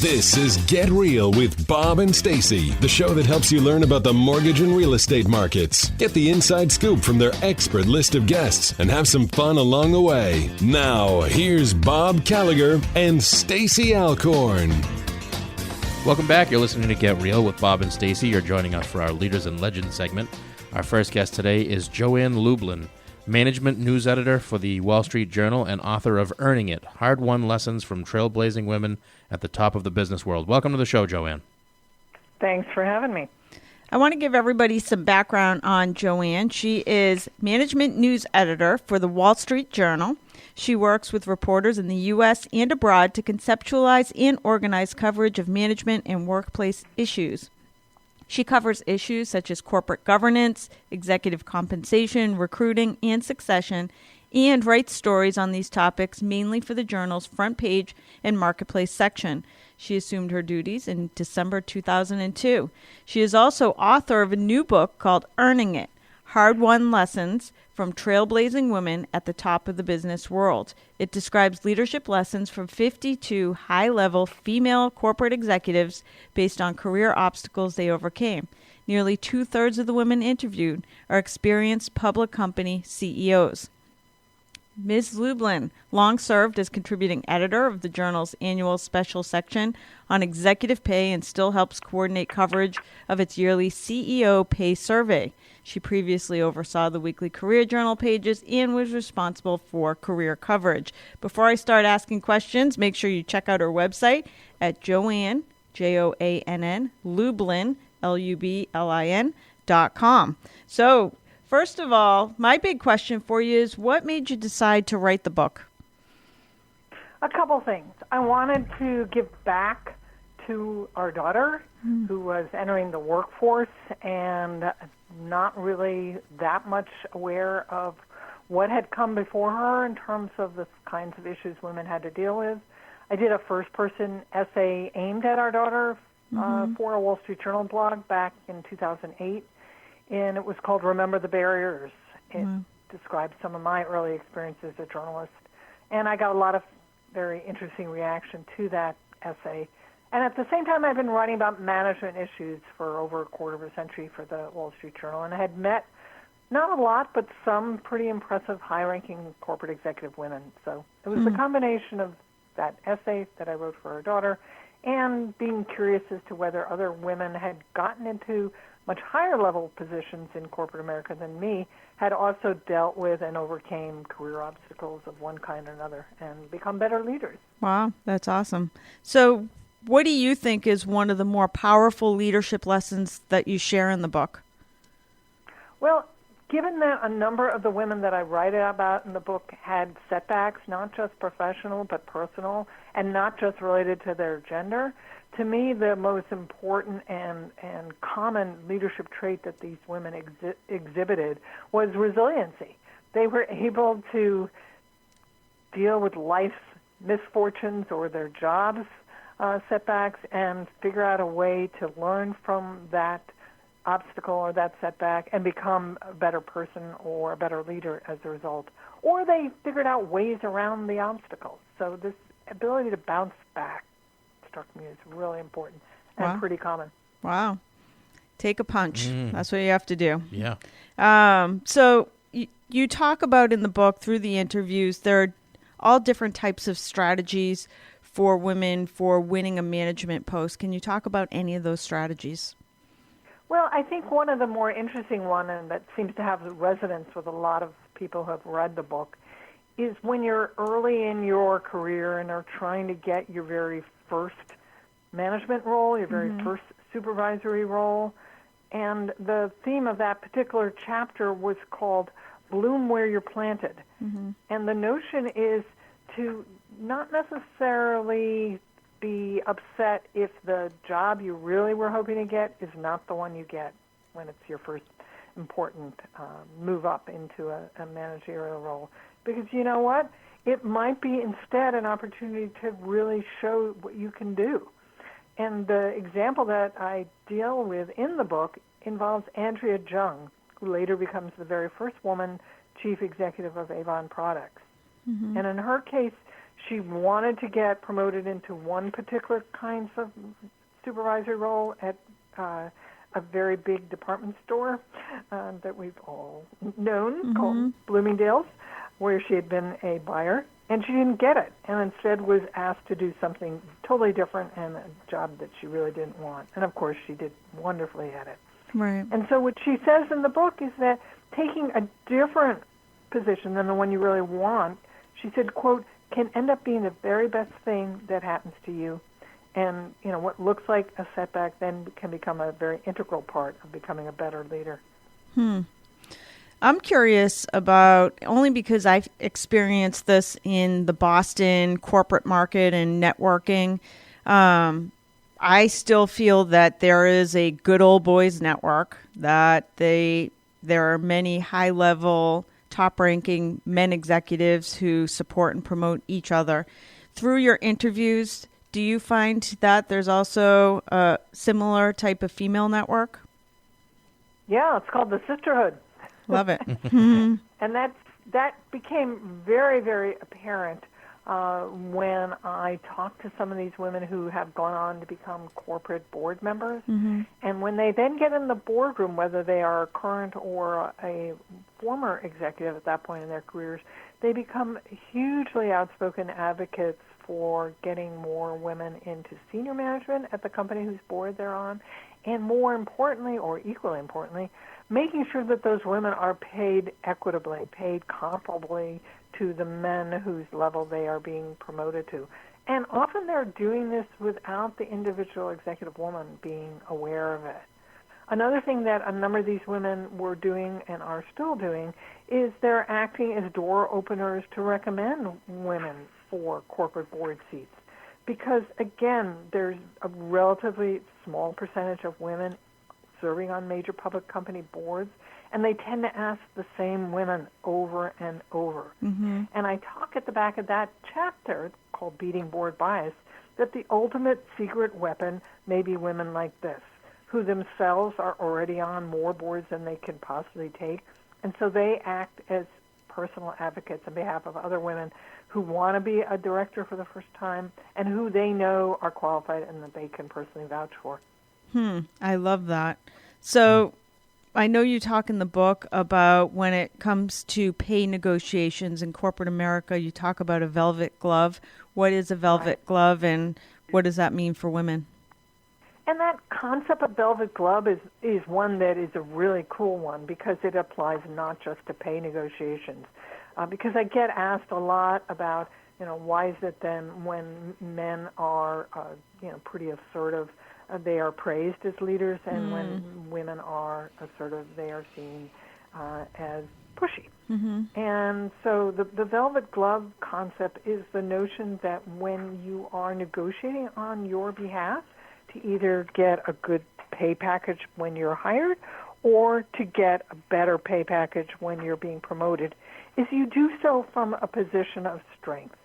This is Get Real with Bob and Stacy, the show that helps you learn about the mortgage and real estate markets. Get the inside scoop from their expert list of guests and have some fun along the way. Now, here's Bob Gallagher and Stacy Alcorn. Welcome back. You're listening to Get Real with Bob and Stacy. You're joining us for our Leaders and Legends segment. Our first guest today is Joann Lublin, management news editor for the Wall Street Journal and author of Earning It, Hard-Won Lessons from Trailblazing Women at the Top of the Business World. Welcome to the show, Joann. Thanks for having me. I want to give everybody some background on Joann. She is management news editor for the Wall Street Journal. She works with reporters in the U.S. and abroad to conceptualize and organize coverage of management and workplace issues. She covers issues such as corporate governance, executive compensation, recruiting, and succession, and writes stories on these topics mainly for the journal's front page and marketplace section. She assumed her duties in December 2002. She is also author of a new book called Earning It, Hard-Won Lessons from Trailblazing Women at the Top of the Business World. It describes leadership lessons from 52 high-level female corporate executives based on career obstacles they overcame. Nearly two-thirds of the women interviewed are experienced public company CEOs. Ms. Lublin long served as contributing editor of the journal's annual special section on executive pay and still helps coordinate coverage of its yearly CEO pay survey. She previously oversaw the weekly career journal pages and was responsible for career coverage. Before I start asking questions, make sure you check out her website at Joann, Joann, Lublin, Lublin.com. So, first of all, my big question for you is, what made you decide to write the book? A couple things. I wanted to give back to our daughter, who was entering the workforce and not really that much aware of what had come before her in terms of the kinds of issues women had to deal with. I did a first-person essay aimed at our daughter for a Wall Street Journal blog back in 2008. And it was called Remember the Barriers. It describes some of my early experiences as a journalist. And I got a lot of very interesting reaction to that essay. And at the same time, I've been writing about management issues for over a quarter of a century for the Wall Street Journal. And I had met, not a lot, but some pretty impressive high-ranking corporate executive women. So it was the combination of that essay that I wrote for our daughter and being curious as to whether other women had gotten into much higher level positions in corporate America than me, had also dealt with and overcame career obstacles of one kind or another and become better leaders. Wow, that's awesome. So what do you think is one of the more powerful leadership lessons that you share in the book? Well, given that a number of the women that I write about in the book had setbacks, not just professional but personal, and not just related to their gender, to me, the most important and common leadership trait that these women exhibited was resiliency. They were able to deal with life's misfortunes or their jobs setbacks and figure out a way to learn from that obstacle or that setback and become a better person or a better leader as a result. Or they figured out ways around the obstacles. So this ability to bounce back struck me as really important and pretty common. Wow. Take a punch. That's what you have to do. Yeah. So you talk about in the book, through the interviews, there are all different types of strategies for women for winning a management post. Can you talk about any of those strategies? Well, I think one of the more interesting one, and that seems to have resonance with a lot of people who have read the book, is when you're early in your career and are trying to get your very first management role, your very first supervisory role. And the theme of that particular chapter was called Bloom Where You're Planted. And the notion is to not necessarily be upset if the job you really were hoping to get is not the one you get when it's your first important move up into a managerial role. Because you know what? It might be instead an opportunity to really show what you can do. And the example that I deal with in the book involves Andrea Jung, who later becomes the very first woman chief executive of Avon Products. And in her case, She wanted to get promoted into one particular kind of supervisory role at a very big department store that we've all known called Bloomingdale's, where she had been a buyer, and she didn't get it, and instead was asked to do something totally different and a job that she really didn't want. And of course, she did wonderfully at it. Right. And so what she says in the book is that taking a different position than the one you really want, she said, quote, can end up being the very best thing that happens to you. And, what looks like a setback then can become a very integral part of becoming a better leader. I'm curious about, only because I've experienced this in the Boston corporate market and networking. I still feel that there is a good old boys network, that there are many high-level, top-ranking men executives who support and promote each other. Through your interviews, do you find that there's also a similar type of female network? Yeah, it's called the sisterhood. Love it. And that became very, very apparent when I talked to some of these women who have gone on to become corporate board members. And when they then get in the boardroom, whether they are a current or a former executive at that point in their careers, they become hugely outspoken advocates for getting more women into senior management at the company whose board they're on, and more importantly, or equally importantly, making sure that those women are paid equitably, paid comparably to the men whose level they are being promoted to. And often they're doing this without the individual executive woman being aware of it. Another thing that a number of these women were doing and are still doing is they're acting as door openers to recommend women for corporate board seats. Because, again, there's a relatively small percentage of women serving on major public company boards, and they tend to ask the same women over and over. And I talk at the back of that chapter, called Beating Board Bias, that the ultimate secret weapon may be women like this, who themselves are already on more boards than they can possibly take, and so they act as personal advocates on behalf of other women who want to be a director for the first time and who they know are qualified and that they can personally vouch for. I love that. So I know you talk in the book about when it comes to pay negotiations in corporate America, you talk about a velvet glove. What is a velvet glove, and what does that mean for women? And that concept of velvet glove is one that is a really cool one because it applies not just to pay negotiations. Because I get asked a lot about, why is it then when men are, pretty assertive, they are praised as leaders, and when women are assertive, they are seen as pushy. And so the velvet glove concept is the notion that when you are negotiating on your behalf to either get a good pay package when you're hired or to get a better pay package when you're being promoted, is you do so from a position of strength.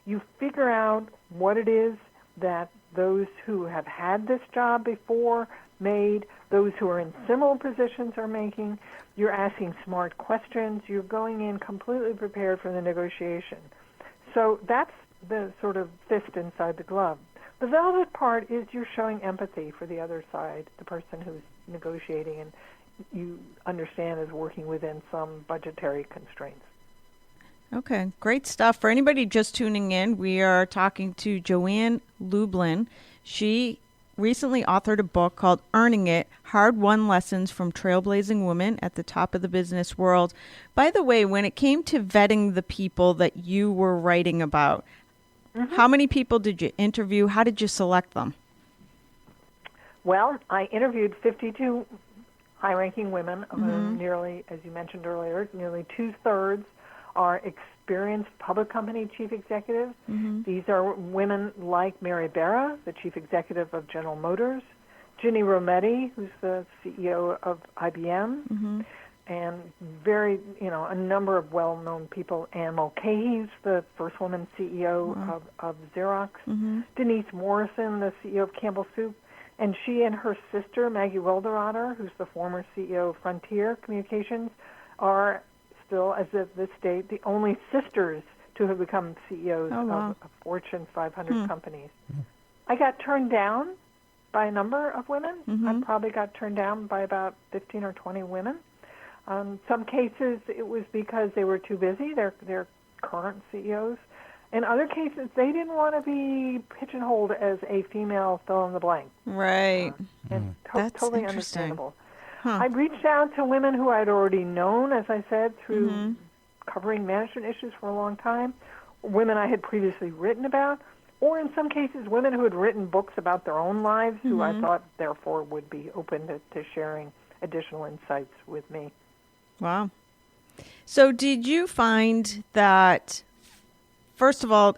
You figure out what it is that those who have had this job before made, those who are in similar positions are making. You're asking smart questions. You're going in completely prepared for the negotiation. So that's the sort of fist inside the glove. The velvet part is you're showing empathy for the other side, the person who's negotiating and you understand is working within some budgetary constraints. Okay, great stuff. For anybody just tuning in, we are talking to Joann Lublin. She recently authored a book called Earning It, Hard-Won Lessons from Trailblazing Women at the Top of the Business World. By the way, when it came to vetting the people that you were writing about, how many people did you interview? How did you select them? Well, I interviewed 52 high-ranking women, nearly, as you mentioned earlier, nearly two-thirds are experienced public company chief executives. These are women like Mary Barra, the chief executive of General Motors, Ginny Rometty, who's the CEO of IBM, and a number of well-known people. Anne Mulcahy's the first woman CEO of Xerox, Denise Morrison, the CEO of Campbell Soup, and she and her sister, Maggie Wilderotter, who's the former CEO of Frontier Communications, are still, as of this date, the only sisters to have become CEOs wow. of Fortune 500 companies. I got turned down by a number of women. I probably got turned down by about 15 or 20 women. Some cases it was because they were too busy, their current CEOs. In other cases, they didn't want to be pigeonholed as a female fill in the blank. Right. And That's totally interesting. understandable. Huh. I reached out to women who I'd already known, as I said, through covering management issues for a long time, women I had previously written about, or in some cases, women who had written books about their own lives who I thought, therefore, would be open to sharing additional insights with me. Wow. So did you find that, first of all,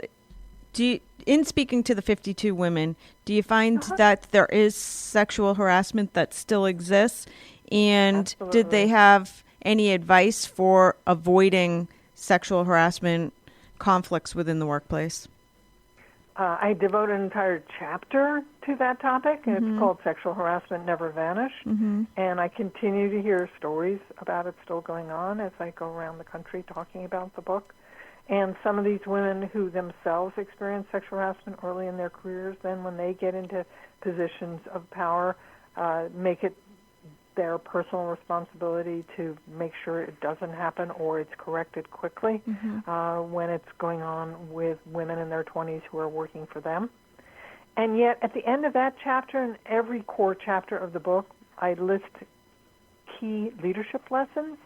in speaking to the 52 women, do you find that there is sexual harassment that still exists? And Absolutely. did they have any advice for avoiding sexual harassment conflicts within the workplace? I devote an entire chapter to that topic. It's called Sexual Harassment Never Vanish. And I continue to hear stories about it still going on as I go around the country talking about the book. And some of these women who themselves experience sexual harassment early in their careers, then when they get into positions of power, make it their personal responsibility to make sure it doesn't happen or it's corrected quickly when it's going on with women in their 20s who are working for them. And yet, at the end of that chapter and every core chapter of the book, I list key leadership lessons.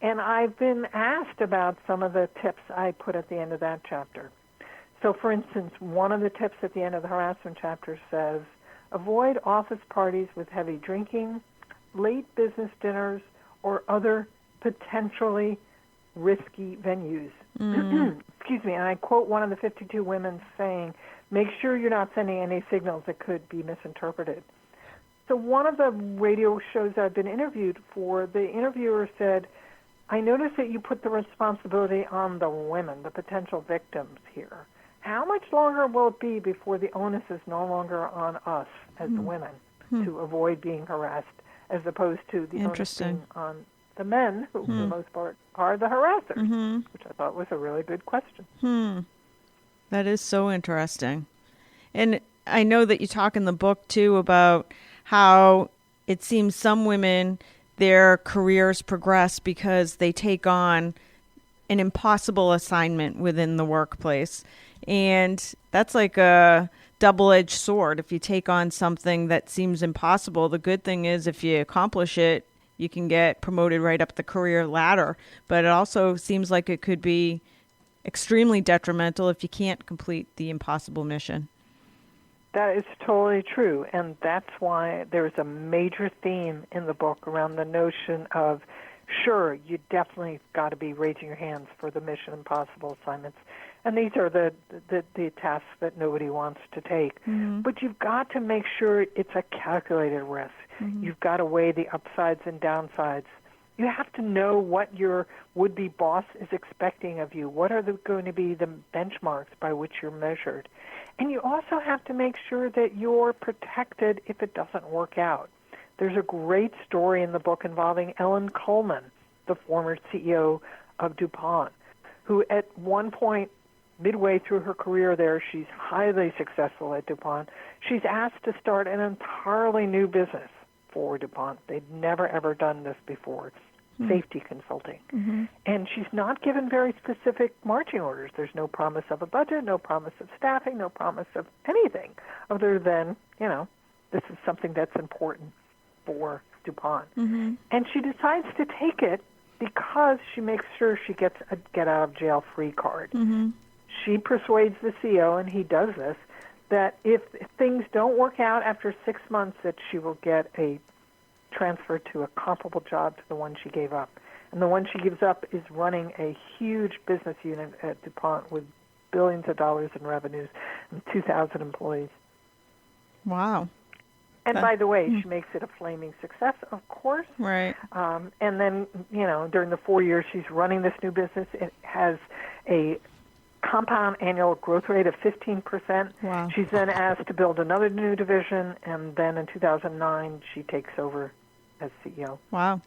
And I've been asked about some of the tips I put at the end of that chapter. So, for instance, one of the tips at the end of the harassment chapter says, avoid office parties with heavy drinking, late business dinners, or other potentially risky venues. Excuse me, and I quote one of the 52 women saying, make sure you're not sending any signals that could be misinterpreted. So one of the radio shows I've been interviewed for, the interviewer said, I noticed that you put the responsibility on the women, the potential victims here. How much longer will it be before the onus is no longer on us as the women to avoid being harassed, as opposed to the onus being on the men, who for the most part are the harassers, which I thought was a really good question. That is so interesting. And I know that you talk in the book, too, about how it seems some women, their careers progress because they take on an impossible assignment within the workplace. And that's like a double-edged sword. If you take on something that seems impossible, the good thing is if you accomplish it, you can get promoted right up the career ladder. But it also seems like it could be extremely detrimental if you can't complete the impossible mission. That is totally true, and that's why there's a major theme in the book around the notion of, sure, you definitely got to be raising your hands for the Mission Impossible assignments, and these are the tasks that nobody wants to take. But you've got to make sure it's a calculated risk. You've got to weigh the upsides and downsides. You have to know what your would-be boss is expecting of you. What are going to be the benchmarks by which you're measured? And you also have to make sure that you're protected if it doesn't work out. There's a great story in the book involving Ellen Kullman, the former CEO of DuPont, who at one point, midway through her career there, she's highly successful at DuPont. She's asked to start an entirely new business for DuPont. They'd never, ever done this before, safety consulting. And she's not given very specific marching orders. There's no promise of a budget, no promise of staffing, no promise of anything other than, this is something that's important for DuPont. And she decides to take it because she makes sure she gets a get-out-of-jail-free card. She persuades the CEO, and he does this, that if things don't work out after 6 months, that she will get a transfer to a comparable job to the one she gave up. And the one she gives up is running a huge business unit at DuPont with billions of dollars in revenues and 2,000 employees. Wow. And by the way, she makes it a flaming success, of course. Right. And then, during the 4 years she's running this new business, it has a compound annual growth rate of 15%. Wow. She's then asked to build another new division, and then in 2009 she takes over as CEO. Wow.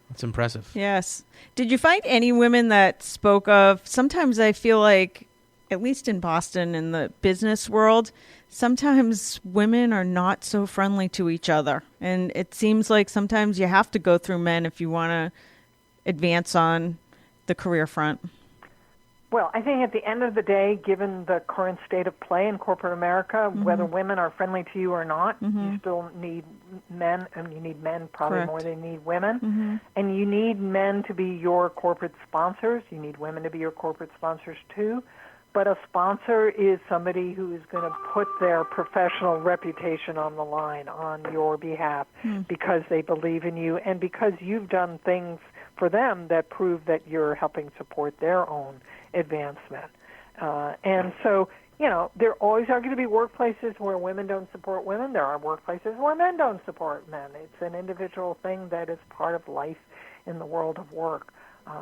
That's impressive. Yes. Did you find any women that spoke of, sometimes I feel like, at least in Boston, in the business world, sometimes women are not so friendly to each other. And it seems like sometimes you have to go through men if you want to advance on the career front. Well, I think at the end of the day, given the current state of play in corporate America, whether women are friendly to you or not, you still need men, and you need men probably Correct. more than you need women. And you need men to be your corporate sponsors. You need women to be your corporate sponsors too. But a sponsor is somebody who is going to put their professional reputation on the line on your behalf because they believe in you and because you've done things for them that prove that you're helping support their own advancement. And so, there always are going to be workplaces where women don't support women. There are workplaces where men don't support men. It's an individual thing that is part of life in the world of work.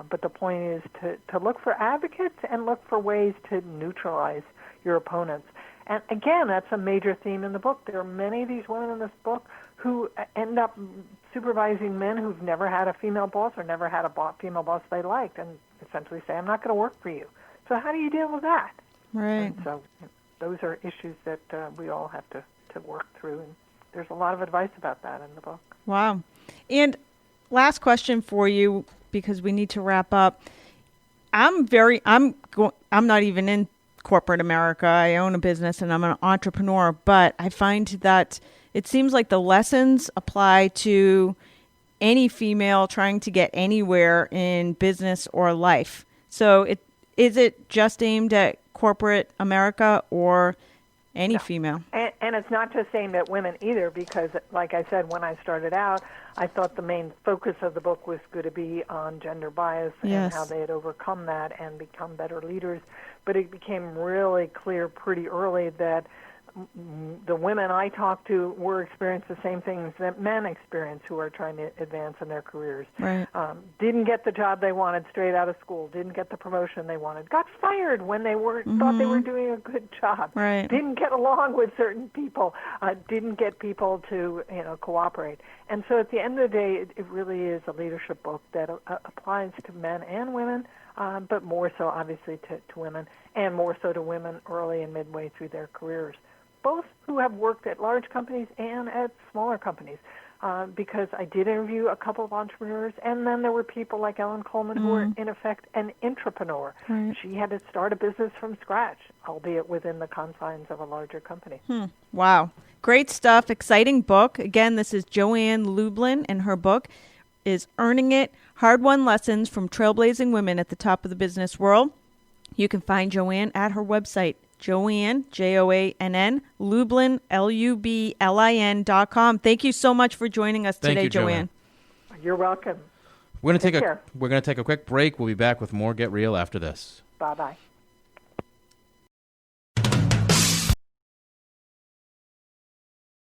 But the point is to look for advocates and look for ways to neutralize your opponents. And again, that's a major theme in the book. There are many of these women in this book who end up supervising men who've never had a female boss or never had a female boss they liked, and essentially say, I'm not going to work for you. So how do you deal with that? Right. And so those are issues that we all have to work through, and there's a lot of advice about that in the book. Wow. And last question for you, because we need to wrap up. I'm not even in corporate America. I own a business and I'm an entrepreneur, but I find that it seems like the lessons apply to any female trying to get anywhere in business or life. So is it just aimed at corporate America or any female? And it's not just aimed at women either, because, like I said, when I started out, I thought the main focus of the book was going to be on gender bias and how they had overcome that and become better leaders. But it became really clear pretty early that the women I talked to were experiencing the same things that men experience who are trying to advance in their careers. Right. Didn't get the job they wanted straight out of school, didn't get the promotion they wanted, got fired when they thought they were doing a good job, right. Didn't get along with certain people, didn't get people to cooperate. And so at the end of the day, it really is a leadership book that applies to men and women, but more so obviously to women, and more so to women early and midway through their careers, both who have worked at large companies and at smaller companies, because I did interview a couple of entrepreneurs, and then there were people like Ellen Coleman who were, in effect, an intrapreneur. Right. She had to start a business from scratch, albeit within the confines of a larger company. Wow. Great stuff. Exciting book. Again, this is Joann Lublin, and her book is Earning It, Hard-Won Lessons from Trailblazing Women at the Top of the Business World. You can find Joann at her website, Joann, Joann, Lublin, Lublin.com. Thank you so much for joining us today, Joann. You're welcome. We're going to take a quick break. We'll be back with more Get Real after this. Bye-bye.